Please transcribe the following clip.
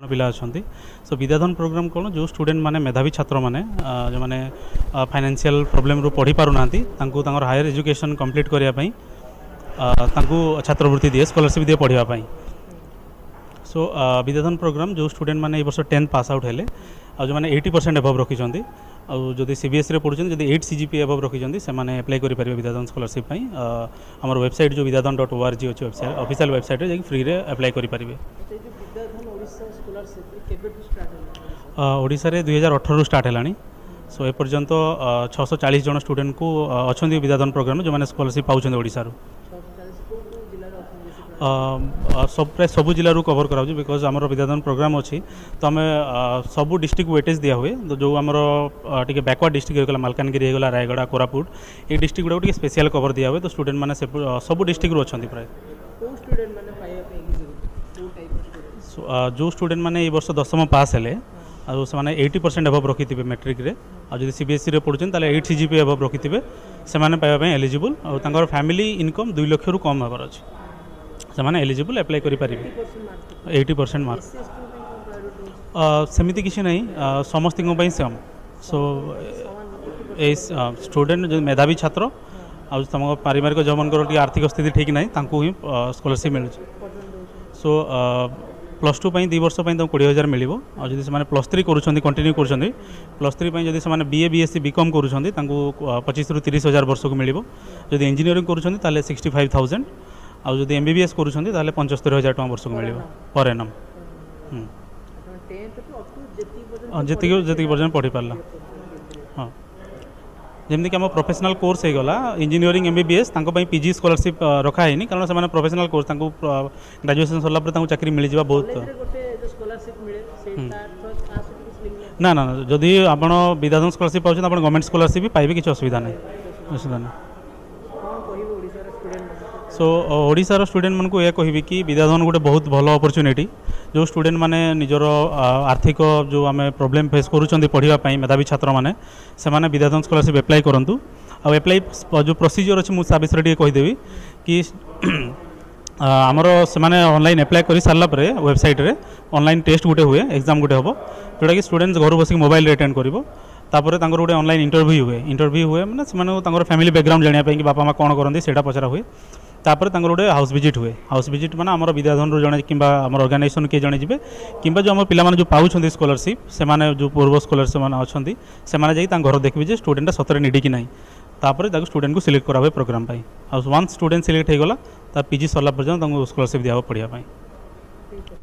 पिला अच्छा सो विद्याधन प्रोग्राम कौन जो स्टूडेंट माने मेधावी छात्र माने जो माने फाइनेंशियल प्रॉब्लम रू पढ़ी पारु नांती तांकु तांकर हायर एजुकेशन कंप्लीट करिया पई तांकु छात्रवृत्ति दिए स्कॉलरशिप दिए पढ़िया पई। सो विद्याधन प्रोग्राम जो स्टूडेंट माने ए वर्ष 10th पास आउट हेले आ जो माने 80% एबव रखिछंती आ जदि सीबीएसई रे पढुछन जदि 8 सीजीपीए एबव रखिछंती से माने अप्लाई करि परिबे विद्याधन स्कॉलरशिप पई। हमर वेबसाइट जो विद्याधन.org अछि वेबसाइट ऑफिशियल वेबसाइट रे फ्री रे अप्लाई करि परिबे। ओडिशा रे 2018 स्टार्ट हेलानी। सो ए पर्यंत 640 जन स्टूडेंट को अच्छा विद्याधन प्रोग्राम जो मैंने स्कॉलरशिप पाँच ओडिशा सब प्राय सबू जिलू कवर कराऊँ बिकज आम विद्याधन प्रोग्राम अच्छी तो आम सबू डिस्ट्रिक्ट वेटेज दिया हुए तो जो आमर टे बैकवर्ड डिस्ट्रिक्ट होगा मालकानगिरी होगा रायगड़ा कोरापुट ये डिस्ट्रिक्ट गुड़ा स्पेशल कवर दिया हुए तो स्टूडेंट मैंने सब डिस्ट्रिक्ट अच्छा प्राय जो स्टूडेंट मैंने ये वर्ष 10th पास हेले और से 80% एबव रखि थे मैट्रिक रे और जब सीबीएसई रे पढ़ुछन ताले 8 सीजीपीए एबव रखि थे से माने पाइबा पई एलिजिबल और तांकर फैमिली इनकम 2 लाख रु कम होबार अछि से माने एलिजिबल अप्लाई करि परिबे 80% मार्क सेमिति किछि नहीं समस्त को पई सेम। सो ए स्टूडेंट जो मेधावी छात्र आ तम पारिवारिक जो मनकर आर्थिक स्थिति ठीक नहीं तांको ही स्कॉलरशिप मिल। सो +2 2 वर्ष 20,000 मिल और जब से +3 कर कंटिन्यू कर +3 जब से बीए बीएससी बीकॉम कर 25 ରୁ 30,000 वर्ष को मिल जब इंजीनियरिंग कर 65,000 और जब एमबीबीएस कर 75,000 टका वर्ष को मिल पर एनम जी पर्यटन पढ़ी पारा। हाँ जमीक आम प्रोफेशनल कोर्स हो गला इंजीनियरिंग एमबीबीएस पीजी स्कॉलरशिप रखा है कारण से प्रोफेशनल कोर्स ग्रेजुएशन सरला चाकरी मिल जावा बहुत ना ना जदि आप विद्याधन स्कॉलरशिप पाँच आप गवर्नमेंट स्कॉलरशिप भी पाइबे किसी असुविधा नहीं। सो ओडिशार स्टूडेंट मन को यह कहबी कि विद्याधन गोटे बहुत भल अपॉर्चुनिटी जो स्टूडेंट माने निजर आर्थिक जो आम प्रोब्लेम फेस करूँ पढ़ाई मेधावी छात्र मैंने से विद्याधन स्कॉलरशिप एप्लाई करूँ आ एप्लाई जो प्रोसीजर अच्छी मुझे विषय कहीदेवी कि आमर से ऑनलाइन एप्लाई कर सारा वेबसाइट रे ऑनलाइन टेस्ट गोटे हुए एग्जाम गोटे हम जोटा कि स्टूडेंट्स घर बस मोबाइल अटेंड कर तापर गोटे ऑनलाइन इंटरव्यू हुए मैंने फैमिली बैकग्राउंड जानापी कि बापा माँ कौन करती से पचरा हुए तापर गोटे हाउस विजिट हुए हाउस विजिट मैंने आम विद्याधन रू जड़े कि ऑर्गेनाइजेशन किए जड़े जी कि जो आम पिला जो पाँच स्कॉलरशिप से जो पूर्व स्कॉलरशिप अच्छा से घर देखिए स्टूडेंट सतरे निडी कि नहीं तापर स्टूडेंट को सिलेक्ट करा हुए प्रोग्राम और वन स्टूडेंट सिलेक्ट होगा पीजी सरला पर्यटन स्कॉलरशिप दिया पढ़ाई।